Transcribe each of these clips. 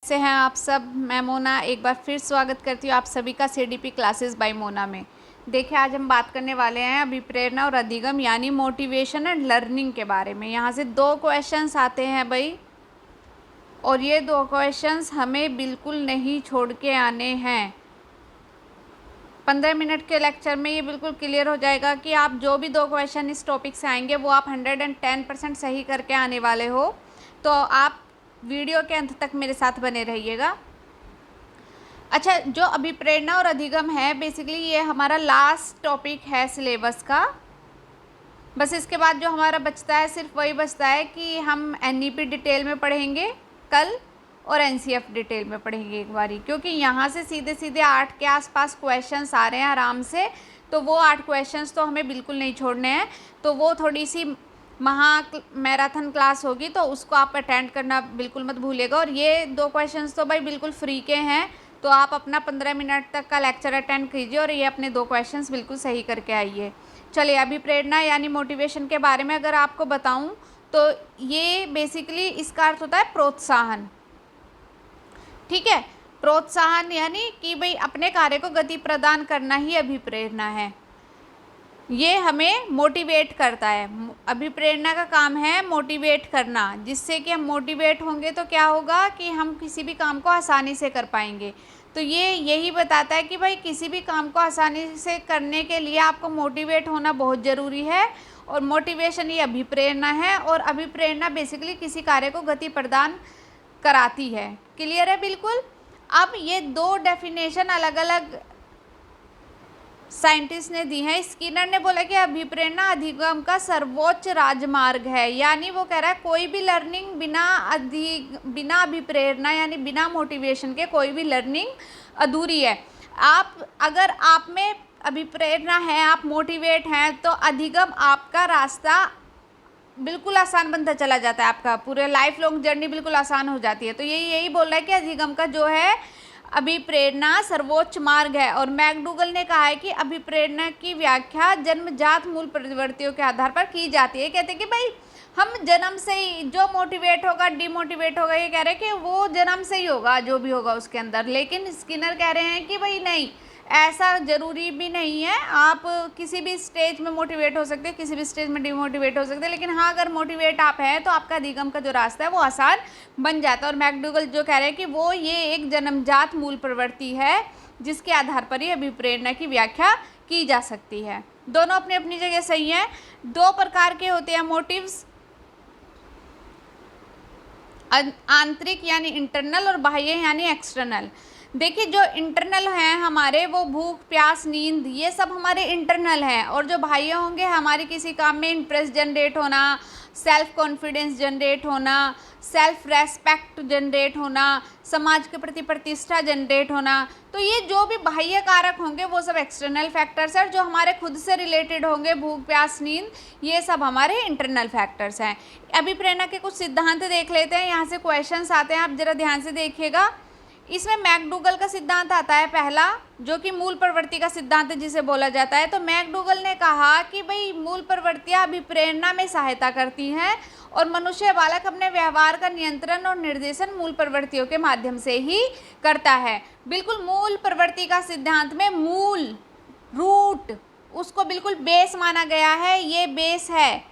से हैं आप सब। मैं मोना एक बार फिर स्वागत करती हूँ आप सभी का सीडीपी क्लासेस बाय मोना में। देखिए, आज हम बात करने वाले हैं अभिप्रेरणा और अधिगम यानी मोटिवेशन एंड लर्निंग के बारे में। यहाँ से 2 क्वेश्चंस आते हैं भाई, और ये 2 क्वेश्चंस हमें बिल्कुल नहीं छोड़ के आने हैं। 15 मिनट के लेक्चर में ये बिल्कुल क्लियर हो जाएगा कि आप जो भी 2 क्वेश्चन इस टॉपिक से आएंगे वो आप 110% सही करके आने वाले हो। तो आप वीडियो के अंत तक मेरे साथ बने रहिएगा। अच्छा, जो अभिप्रेरणा और अधिगम है, बेसिकली ये हमारा लास्ट टॉपिक है सिलेबस का। बस इसके बाद जो हमारा बचता है सिर्फ वही बचता है कि हम एनईपी डिटेल में पढ़ेंगे कल और एनसीएफ डिटेल में पढ़ेंगे एक बारी, क्योंकि यहाँ से सीधे सीधे 8 के आसपास क्वेश्चंस आ रहे हैं आराम से। तो वो 8 क्वेश्चंस तो हमें बिल्कुल नहीं छोड़ने हैं। तो वो थोड़ी सी मैराथन क्लास होगी, तो उसको आप अटेंड करना बिल्कुल मत भूलिएगा। और ये 2 क्वेश्चंस तो भाई बिल्कुल फ्री के हैं, तो आप अपना 15 मिनट तक का लेक्चर अटेंड कीजिए और ये अपने 2 क्वेश्चंस बिल्कुल सही करके आइए। चलिए, अभिप्रेरणा यानी मोटिवेशन के बारे में अगर आपको बताऊं तो ये बेसिकली इसका अर्थ होता है प्रोत्साहन। ठीक है, प्रोत्साहन यानी कि भाई अपने कार्य को गति प्रदान करना ही अभिप्रेरणा है। ये हमें मोटिवेट करता है। अभिप्रेरणा का काम है मोटिवेट करना, जिससे कि हम मोटिवेट होंगे तो क्या होगा कि हम किसी भी काम को आसानी से कर पाएंगे। तो ये यही बताता है कि भाई किसी भी काम को आसानी से करने के लिए आपको मोटिवेट होना बहुत ज़रूरी है। और मोटिवेशन ये अभिप्रेरणा है, और अभिप्रेरणा बेसिकली किसी कार्य को गति प्रदान कराती है। क्लियर है बिल्कुल। अब ये 2 डेफिनेशन अलग अलग साइंटिस्ट ने दी है। स्किनर ने बोला कि अभिप्रेरणा अधिगम का सर्वोच्च राजमार्ग है, यानी वो कह रहा है कोई भी लर्निंग बिना अभिप्रेरणा यानी बिना मोटिवेशन के कोई भी लर्निंग अधूरी है। अगर आप में अभिप्रेरणा है, आप मोटिवेट हैं, तो अधिगम आपका रास्ता बिल्कुल आसान बनता चला जाता है। आपका पूरे लाइफ लॉन्ग जर्नी बिल्कुल आसान हो जाती है। तो यही बोल रहा है कि अधिगम का जो है अभिप्रेरणा सर्वोच्च मार्ग है। और मैकडूगल ने कहा है कि अभिप्रेरणा की व्याख्या जन्मजात मूल प्रवृत्तियों के आधार पर की जाती है। कहते हैं कि भाई हम जन्म से ही जो मोटिवेट होगा डिमोटिवेट होगा, ये कह रहे हैं कि वो जन्म से ही होगा जो भी होगा उसके अंदर। लेकिन स्किनर कह रहे हैं कि भाई नहीं, ऐसा ज़रूरी भी नहीं है। आप किसी भी स्टेज में मोटिवेट हो सकते हैं, किसी भी स्टेज में डिमोटिवेट हो सकते हैं। लेकिन हाँ, अगर मोटिवेट आप हैं तो आपका अधिगम का जो रास्ता है वो आसान बन जाता है। और मैकडूगल जो कह रहे हैं कि वो ये एक जन्मजात मूल प्रवृत्ति है जिसके आधार पर ही अभिप्रेरणा की व्याख्या की जा सकती है। दोनों अपनी अपनी जगह सही हैं। 2 प्रकार के होते हैं मोटिव्स, आंतरिक यानी इंटरनल और बाह्य यानी एक्सटर्नल। देखिए, जो इंटरनल हैं हमारे, वो भूख प्यास नींद, ये सब हमारे इंटरनल हैं। और जो बाह्य होंगे हमारे किसी काम में इंटरेस्ट जनरेट होना, सेल्फ कॉन्फिडेंस जनरेट होना, सेल्फ रेस्पेक्ट जनरेट होना, समाज के प्रति प्रतिष्ठा जनरेट होना। तो ये जो भी बाह्य कारक होंगे वो सब एक्सटर्नल फैक्टर्स हैं। और जो हमारे खुद से रिलेटेड होंगे, भूख प्यास नींद, ये सब हमारे इंटरनल फैक्टर्स हैं। अभिप्रेरणा के कुछ सिद्धांत देख लेते हैं। यहाँ से क्वेश्चंस आते हैं, आप जरा ध्यान से देखिएगा। इसमें मैकडूगल का सिद्धांत आता है पहला, जो कि मूल प्रवृत्ति का सिद्धांत जिसे बोला जाता है। तो मैकडूगल ने कहा कि भाई मूल प्रवृत्तियां अभिप्रेरणा में सहायता करती हैं, और मनुष्य बालक अपने व्यवहार का नियंत्रण और निर्देशन मूल प्रवृत्तियों के माध्यम से ही करता है। बिल्कुल मूल प्रवृत्ति का सिद्धांत में मूल, रूट, उसको बिल्कुल बेस माना गया है। ये बेस है,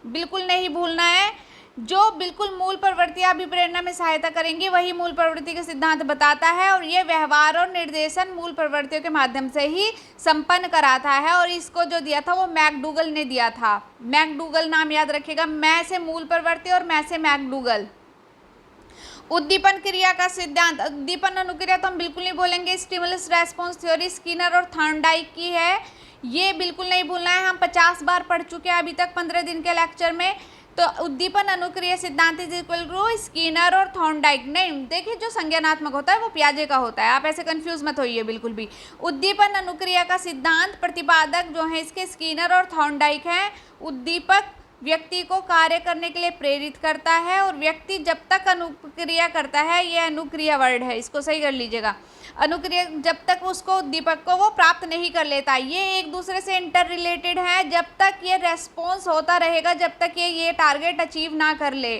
बिल्कुल नहीं भूलना है। जो बिल्कुल मूल प्रवृत्तियां अभिप्रेरणा में सहायता करेंगी वही मूल प्रवृत्ति का सिद्धांत बताता है। और ये व्यवहार और निर्देशन मूल प्रवृत्तियों के माध्यम से ही संपन्न कराता है। और इसको जो दिया था वो मैकडूगल ने दिया था। मैकडूगल नाम याद रखिएगा, मैं से मूल प्रवृत्ति और मैं से मैकडूगल। उद्दीपन क्रिया का सिद्धांत, उद्दीपन अनुक्रिया तो हम बिल्कुल नहीं बोलेंगे। स्टिमुलस रेस्पॉन्स थ्योरी स्किनर और थॉर्नडाइक की है, ये बिल्कुल नहीं भूलना है। हम 50 बार पढ़ चुके हैं अभी तक 15 दिन के लेक्चर में। तो उद्दीपन अनुक्रिया सिद्धांत इज इक्वल टू स्किनर और थॉर्नडाइक। नहीं, देखिए जो संज्ञानात्मक होता है वो पियाजे का होता है, आप ऐसे कंफ्यूज मत होइए बिल्कुल भी। उद्दीपन अनुक्रिया का सिद्धांत प्रतिपादक जो है इसके स्किनर और थॉर्नडाइक हैं। उद्दीपक व्यक्ति को कार्य करने के लिए प्रेरित करता है, और व्यक्ति जब तक अनुक्रिया करता है, ये अनुक्रिया वर्ड है, इसको सही कर लीजिएगा। अनुक्रिया जब तक उसको उद्दीपक को वो प्राप्त नहीं कर लेता, ये एक दूसरे से इंटर रिलेटेड है। जब तक ये रेस्पॉन्स होता रहेगा, जब तक ये टारगेट अचीव ना कर ले,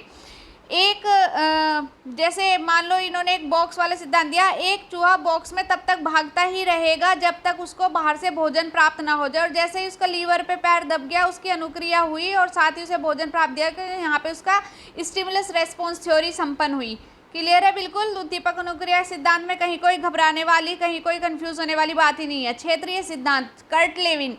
एक जैसे मान लो इन्होंने एक बॉक्स वाला सिद्धांत दिया, एक चूहा बॉक्स में तब तक भागता ही रहेगा जब तक उसको बाहर से भोजन प्राप्त ना हो जाए, और जैसे ही उसका लीवर पे पैर दब गया उसकी अनुक्रिया हुई और साथ ही उसे भोजन प्राप्त दिया, कि यहाँ पे उसका स्टिमुलस रेस्पॉन्स थ्योरी संपन्न हुई। क्लियर है बिल्कुल। उद्दीपक अनुक्रिया सिद्धांत में कहीं कोई घबराने वाली, कहीं कोई कंफ्यूज होने वाली बात ही नहीं है। क्षेत्रीय सिद्धांत, कर्ट लेविन,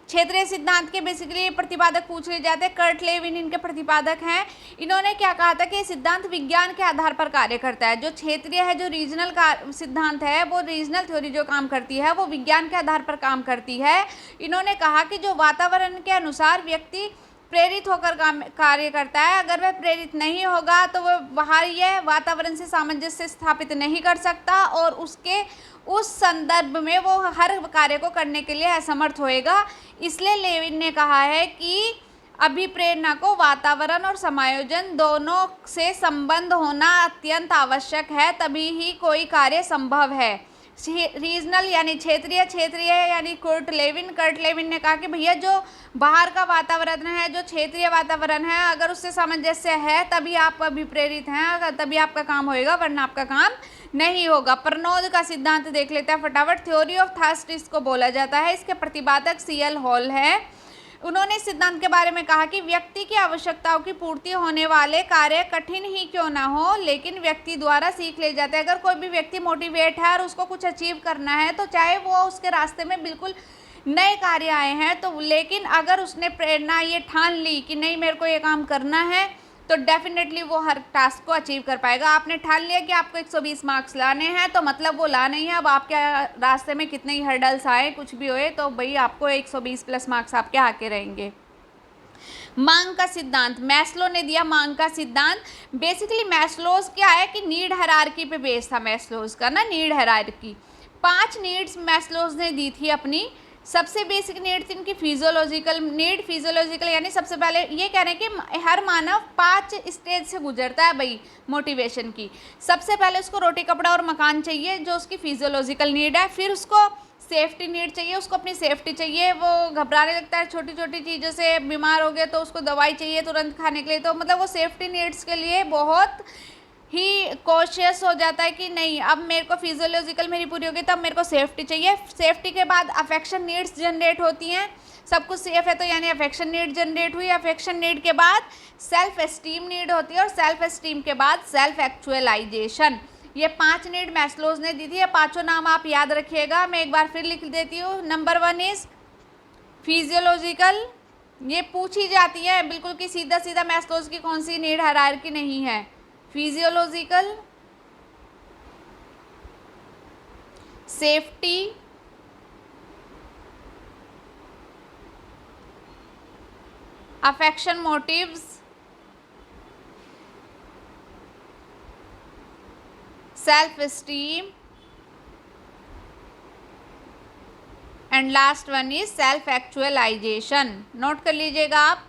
क्षेत्रीय सिद्धांत के बेसिकली प्रतिपादक पूछ लिए जाते हैं, कर्ट लेविन इनके प्रतिपादक हैं। इन्होंने क्या कहा था कि ये सिद्धांत विज्ञान के आधार पर कार्य करता है। जो क्षेत्रीय है, जो रीजनल सिद्धांत है, वो रीजनल थ्योरी जो काम करती है वो विज्ञान के आधार पर काम करती है। इन्होंने कहा कि जो वातावरण के अनुसार व्यक्ति प्रेरित होकर कार्य करता है, अगर वह प्रेरित नहीं होगा तो वह बाहरी वातावरण से सामंजस्य स्थापित नहीं कर सकता और उसके उस संदर्भ में वो हर कार्य को करने के लिए असमर्थ होएगा। इसलिए लेविन ने कहा है कि अभिप्रेरणा को वातावरण और समायोजन दोनों से संबंध होना अत्यंत आवश्यक है, तभी ही कोई कार्य संभव है। रीजनल यानी क्षेत्रीय यानी कर्ट लेविन ने कहा कि भैया जो बाहर का वातावरण है, जो क्षेत्रीय वातावरण है, अगर उससे सामंजस्य है तभी आप अभिप्रेरित हैं, तभी आपका काम होएगा, वरना आपका काम नहीं होगा। परनोद का सिद्धांत देख लेते हैं फटाफट। थ्योरी ऑफ थर्स्ट इसको बोला जाता है। इसके प्रतिपादक सीएल हॉल है। उन्होंने इस सिद्धांत के बारे में कहा कि व्यक्ति की आवश्यकताओं की पूर्ति होने वाले कार्य कठिन ही क्यों ना हो, लेकिन व्यक्ति द्वारा सीख ले जाते हैं। अगर कोई भी व्यक्ति मोटिवेट है और उसको कुछ अचीव करना है, तो चाहे वो उसके रास्ते में बिल्कुल नए कार्य आए हैं, तो लेकिन अगर उसने प्रेरणा ये ठान ली कि नहीं मेरे को ये काम करना है, तो डेफिनेटली वो हर टास्क को अचीव कर पाएगा। आपने ठान लिया कि आपको 120 मार्क्स लाने हैं, तो मतलब वो ला नहीं है। अब आपके रास्ते में कितने ही हर्डल्स आए, कुछ भी होए, तो भाई आपको 120 प्लस मार्क्स आपके आके रहेंगे। मांग का सिद्धांत, मैस्लो ने दिया मांग का सिद्धांत। बेसिकली मैस्लोज क्या है कि नीड हायरार्की पे बेस था मैस्लोज का ना, नीड हायरार्की। 5 नीड्स मैस्लोज ने दी थी अपनी। सबसे बेसिक नीड थी इनकी फिजियोलॉजिकल नीड। फिजियोलॉजिकल यानी सबसे पहले ये कह रहे हैं कि हर मानव 5 स्टेज से गुजरता है भाई मोटिवेशन की। सबसे पहले उसको रोटी कपड़ा और मकान चाहिए, जो उसकी फिजियोलॉजिकल नीड है। फिर उसको सेफ्टी नीड चाहिए, उसको अपनी सेफ्टी चाहिए। वो घबराने लगता है छोटी छोटी चीज़ों से, बीमार हो गया तो उसको दवाई चाहिए तुरंत खाने के लिए। तो मतलब वो सेफ्टी नीड्स के लिए बहुत ही कॉशियस हो जाता है कि नहीं अब मेरे को फिजियोलॉजिकल मेरी पूरी होगी, तब मेरे को सेफ्टी चाहिए। सेफ्टी के बाद अफेक्शन नीड्स जनरेट होती हैं। सब कुछ सेफ है तो यानी अफेक्शन नीड जनरेट हुई। अफेक्शन नीड के बाद सेल्फ एस्टीम नीड होती है और सेल्फ एस्टीम के बाद सेल्फ एक्चुअलाइजेशन। ये 5 नीड मैस्लोज ने दी थी। ये 5 नाम आप याद रखिएगा, मैं एक बार फिर लिख देती हूँ। नंबर 1 इज फिजियोलॉजिकल, ये पूछी जाती है बिल्कुल कि सीधा सीधा मैस्लोज की कौन सी नीड हायरार्की नहीं है। Physiological, safety, affection motives, self esteem and last one is self actualization. Note कर लीजिएगा आप।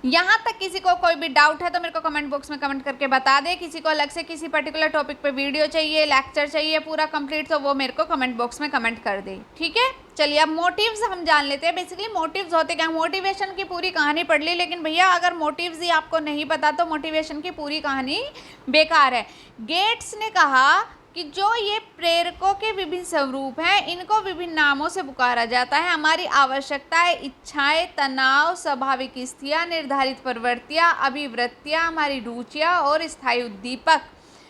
यहाँ तक किसी को कोई भी डाउट है तो मेरे को कमेंट बॉक्स में कमेंट करके बता दे। किसी को अलग से किसी पर्टिकुलर टॉपिक पे वीडियो चाहिए, लेक्चर चाहिए पूरा कंप्लीट, तो वो मेरे को कमेंट बॉक्स में कमेंट कर दे, ठीक है। चलिए अब मोटिव्स हम जान लेते हैं। बेसिकली मोटिव्स होते क्या, मोटिवेशन की पूरी कहानी पढ़ ली, लेकिन भैया अगर मोटिव्स ही आपको नहीं पता तो मोटिवेशन की पूरी कहानी बेकार है। गेट्स ने कहा कि जो ये प्रेरकों के विभिन्न स्वरूप हैं, इनको विभिन्न नामों से पुकारा जाता है। हमारी आवश्यकताएं, इच्छाएं, तनाव, स्वाभाविक स्थितियाँ, निर्धारित प्रवृत्तियाँ, अभिवृत्तियाँ, हमारी रुचियाँ और स्थायी उद्दीपक,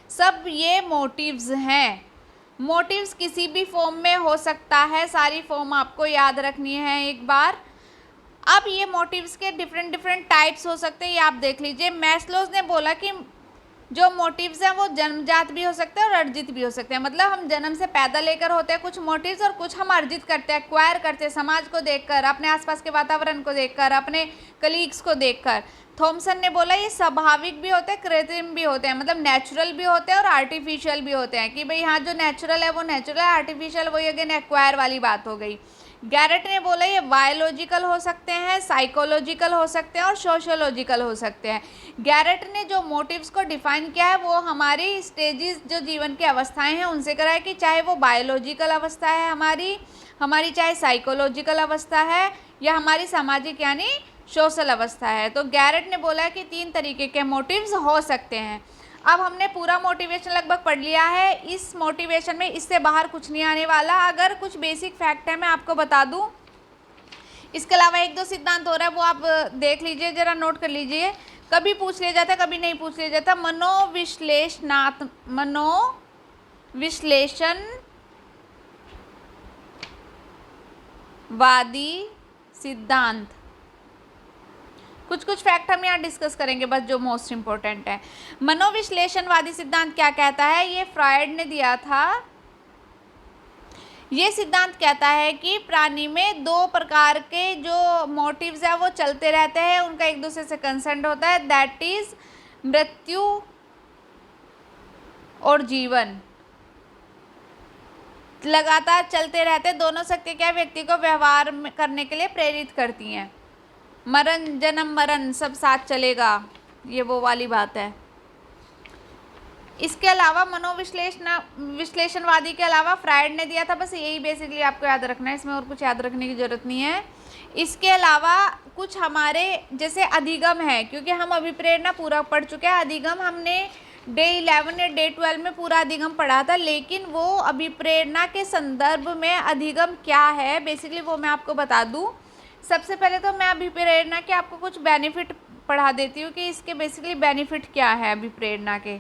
सब ये मोटिव्स हैं। मोटिव्स किसी भी फॉर्म में हो सकता है, सारी फॉर्म आपको याद रखनी है एक बार। अब ये मोटिव्स के डिफरेंट टाइप्स हो सकते हैं, ये आप देख लीजिए। मैस्लोज ने बोला कि जो मोटिव्स हैं वो जन्मजात भी हो सकते हैं और अर्जित भी हो सकते हैं। मतलब हम जन्म से पैदा लेकर होते हैं कुछ मोटिव्स, और कुछ हम अर्जित करते हैं, एक्वायर करते हैं, समाज को देखकर, अपने आसपास के वातावरण को देखकर, अपने कलीग्स को देखकर। थॉमसन ने बोला ये स्वाभाविक भी होते हैं, कृत्रिम भी होते हैं, मतलब नेचुरल भी होते हैं और आर्टिफिशियल भी होते हैं। कि भाई हाँ जो नेचुरल है वो नेचुरल है, आर्टिफिशियल वही अगेन एक्वायर वाली बात हो गई। गैरेट ने बोला ये बायोलॉजिकल हो सकते हैं, साइकोलॉजिकल हो सकते हैं और सोशियोलॉजिकल हो सकते हैं। गैरेट ने जो मोटिव्स को डिफाइन किया है वो हमारी स्टेजेस, जो जीवन की अवस्थाएं हैं उनसे करा है, कि चाहे वो बायोलॉजिकल अवस्था है हमारी चाहे साइकोलॉजिकल अवस्था है, या हमारी सामाजिक यानी सोशल अवस्था है। तो गैरेट ने बोला कि 3 तरीके के मोटिव्स हो सकते हैं। अब हमने पूरा मोटिवेशन लगभग पढ़ लिया है। इस मोटिवेशन में इससे बाहर कुछ नहीं आने वाला। अगर कुछ बेसिक फैक्ट है मैं आपको बता दूं, इसके अलावा 1-2 सिद्धांत हो रहा है, वो आप देख लीजिए, जरा नोट कर लीजिए। कभी पूछ लिया जाता, कभी नहीं पूछ लिया जाता। मनोविश्लेषणवादी सिद्धांत, कुछ फैक्ट हम यहाँ डिस्कस करेंगे बस, जो मोस्ट इम्पोर्टेंट है। मनोविश्लेषणवादी सिद्धांत क्या कहता है? ये फ्रायड ने दिया था। ये सिद्धांत कहता है कि प्राणी में 2 प्रकार के जो मोटिव्स है वो चलते रहते हैं, उनका एक दूसरे से कंसर्न होता है, दैट इज मृत्यु और जीवन। लगातार चलते रहते दोनों शक्ति क्या व्यक्ति को व्यवहार करने के लिए प्रेरित करती हैं। मरण जन्म मरण सब साथ चलेगा, ये वो वाली बात है। इसके अलावा विश्लेषणवादी के अलावा फ्रायड ने दिया था, बस यही बेसिकली आपको याद रखना है, इसमें और कुछ याद रखने की ज़रूरत नहीं है। इसके अलावा कुछ हमारे जैसे अधिगम है, क्योंकि हम अभिप्रेरणा पूरा पढ़ चुके हैं। अधिगम हमने डे 11 या डे 12 में पूरा अधिगम पढ़ा था, लेकिन वो अभिप्रेरणा के संदर्भ में अधिगम क्या है बेसिकली वो मैं आपको बता दूं। सबसे पहले तो मैं अभिप्रेरणा के आपको कुछ बेनिफिट पढ़ा देती हूँ कि इसके बेसिकली बेनिफिट क्या है अभिप्रेरणा के।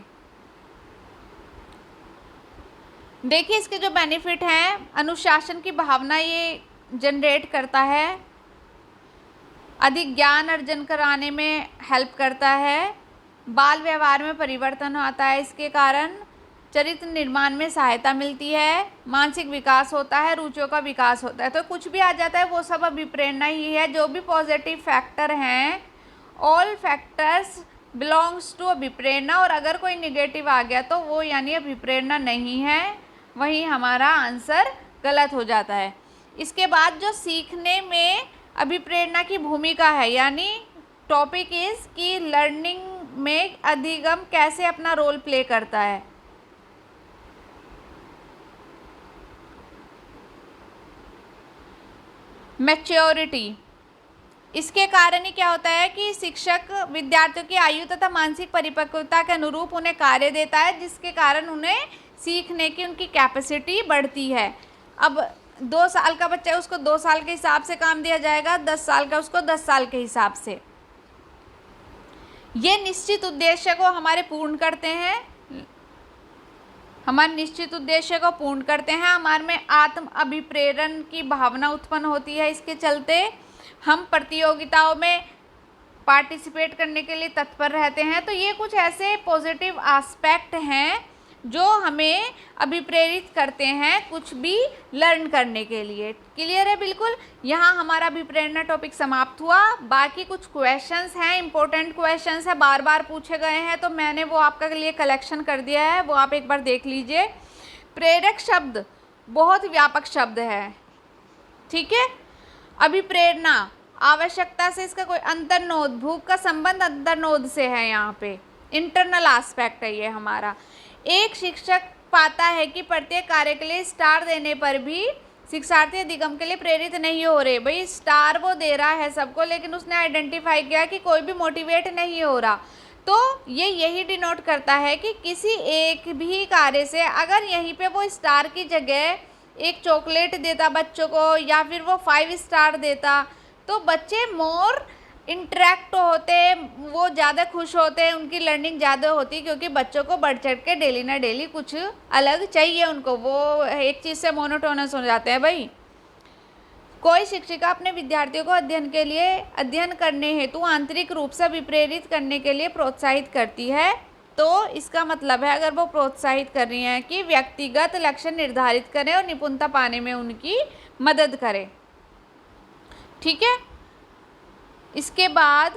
देखिए इसके जो बेनिफिट हैं, अनुशासन की भावना ये जनरेट करता है, अधिक ज्ञान अर्जन कराने में हेल्प करता है, बाल व्यवहार में परिवर्तन आता है इसके कारण, चरित्र निर्माण में सहायता मिलती है, मानसिक विकास होता है, रुचियों का विकास होता है। तो कुछ भी आ जाता है वो सब अभिप्रेरणा ही है। जो भी पॉजिटिव फैक्टर हैं, ऑल फैक्टर्स बिलोंग्स टू अभिप्रेरणा, और अगर कोई निगेटिव आ गया तो वो यानी अभिप्रेरणा नहीं है, वहीं हमारा आंसर गलत हो जाता है। इसके बाद जो सीखने में अभिप्रेरणा की भूमिका है, यानी टॉपिक इज कि लर्निंग में अधिगम कैसे अपना रोल प्ले करता है। मैच्योरिटी, इसके कारण ही क्या होता है कि शिक्षक विद्यार्थियों की आयु तथा मानसिक परिपक्वता के अनुरूप उन्हें कार्य देता है, जिसके कारण उन्हें सीखने की उनकी कैपेसिटी बढ़ती है। अब 2 साल का बच्चा है, उसको 2 साल के हिसाब से काम दिया जाएगा, 10 साल का उसको 10 साल के हिसाब से। ये निश्चित उद्देश्य को हमारे पूर्ण करते हैं, हमारे निश्चित उद्देश्य को पूर्ण करते हैं। हमारे में आत्म अभिप्रेरण की भावना उत्पन्न होती है, इसके चलते हम प्रतियोगिताओं में पार्टिसिपेट करने के लिए तत्पर रहते हैं। तो ये कुछ ऐसे पॉजिटिव एस्पेक्ट हैं जो हमें अभिप्रेरित करते हैं कुछ भी लर्न करने के लिए। क्लियर है बिल्कुल? यहाँ हमारा अभिप्रेरणा टॉपिक समाप्त हुआ। बाकी कुछ क्वेश्चंस हैं, इंपॉर्टेंट क्वेश्चंस है, बार बार पूछे गए हैं, तो मैंने वो आपके लिए कलेक्शन कर दिया है, वो आप एक बार देख लीजिए। प्रेरक शब्द बहुत व्यापक शब्द है, ठीक है। अभिप्रेरणा आवश्यकता से इसका कोई अंतर्नोद, भूख का संबंध अंतर्नोद से है, यहाँ पे इंटरनल एस्पेक्ट है ये हमारा। एक शिक्षक पाता है कि प्रत्येक कार्य के लिए स्टार देने पर भी शिक्षार्थी अधिगम के लिए प्रेरित नहीं हो रहे। भाई स्टार वो दे रहा है सबको, लेकिन उसने आइडेंटिफाई किया कि कोई भी मोटिवेट नहीं हो रहा, तो ये यही डिनोट करता है कि किसी एक भी कार्य से अगर यहीं पे वो स्टार की जगह एक चॉकलेट देता बच्चों को, या फिर वो 5 स्टार देता, तो बच्चे मोर इंटरेक्ट होते, वो ज़्यादा खुश होते, उनकी लर्निंग ज़्यादा होती, क्योंकि बच्चों को बढ़ चढ़ के डेली ना डेली कुछ अलग चाहिए उनको, वो एक चीज़ से मोनोटोनस हो जाते हैं। भाई कोई शिक्षिका अपने विद्यार्थियों को अध्ययन करने हेतु आंतरिक रूप से विप्रेरित करने के लिए प्रोत्साहित करती है। तो इसका मतलब है अगर वो प्रोत्साहित कर रही हैं कि व्यक्तिगत लक्ष्य निर्धारित करें और निपुणता पाने में उनकी मदद करें, ठीक है। इसके बाद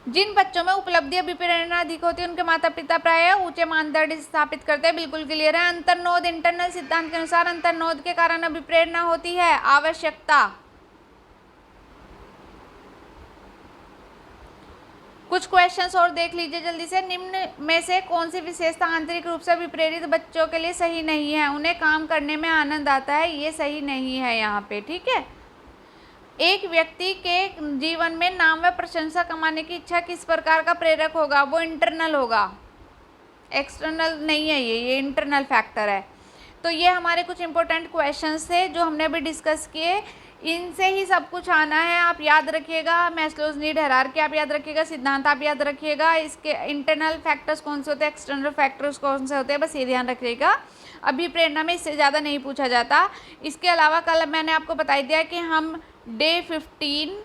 जिन बच्चों में उपलब्धि अभिप्रेरणा अधिक होती है उनके माता पिता प्रायः ऊंचे मानदंड स्थापित करते हैं। बिल्कुल क्लियर है। अंतर्नोद, इंटरनल सिद्धांत के अनुसार अंतर्नोद के कारण अभिप्रेरणा होती है। आवश्यकता, कुछ क्वेश्चंस और देख लीजिए जल्दी से। निम्न में से कौन सी विशेषता आंतरिक रूप से अभिप्रेरित बच्चों के लिए सही नहीं है? उन्हें काम करने में आनंद आता है, ये सही नहीं है यहाँ पे, ठीक है। एक व्यक्ति के जीवन में नाम व प्रशंसा कमाने की इच्छा किस प्रकार का प्रेरक होगा? वो इंटरनल होगा, एक्सटर्नल नहीं है, ये इंटरनल फैक्टर है। तो ये हमारे कुछ इंपॉर्टेंट क्वेश्चंस थे जो हमने अभी डिस्कस किए, इनसे ही सब कुछ आना है। आप याद रखिएगा मैस्लोज नीड हायरार्की आप याद रखिएगा, सिद्धांत आप याद रखिएगा, इसके इंटरनल फैक्टर्स कौन से होते हैं, एक्सटर्नल फैक्टर्स कौन से होते हैं, बस ये ध्यान रखिएगा। अभी प्रेरणा में इससे ज़्यादा नहीं पूछा जाता। इसके अलावा कल मैंने आपको बता दिया कि हम डे 15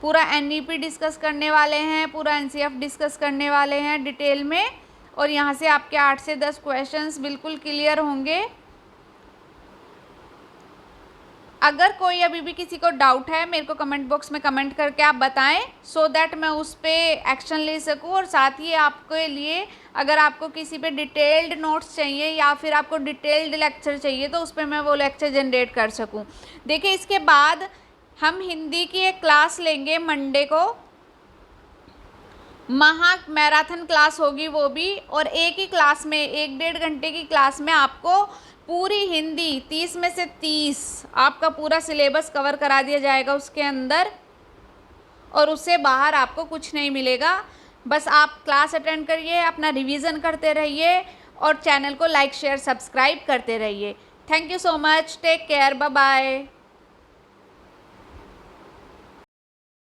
पूरा NEP डिस्कस करने वाले हैं, पूरा NCF डिस्कस करने वाले हैं डिटेल में, और यहाँ से आपके 8 से 10 क्वेश्चंस बिल्कुल क्लियर होंगे। अगर कोई अभी भी किसी को डाउट है मेरे को कमेंट बॉक्स में कमेंट करके आप बताएं, सो दैट मैं उस पर एक्शन ले सकूं। और साथ ही आपके लिए अगर आपको किसी पे डिटेल्ड नोट्स चाहिए या फिर आपको डिटेल्ड लेक्चर चाहिए तो उस पर मैं वो लेक्चर जनरेट कर सकूं। देखिए इसके बाद हम हिंदी की एक क्लास लेंगे मंडे को, महा मैराथन क्लास होगी वो भी, और एक ही क्लास में 1-1.5 घंटे की क्लास में आपको पूरी हिंदी 30 में से 30 आपका पूरा सिलेबस कवर करा दिया जाएगा उसके अंदर, और उससे बाहर आपको कुछ नहीं मिलेगा। बस आप क्लास अटेंड करिए, अपना रिवीजन करते रहिए और चैनल को लाइक शेयर सब्सक्राइब करते रहिए। Thank you so much, take care, bye bye.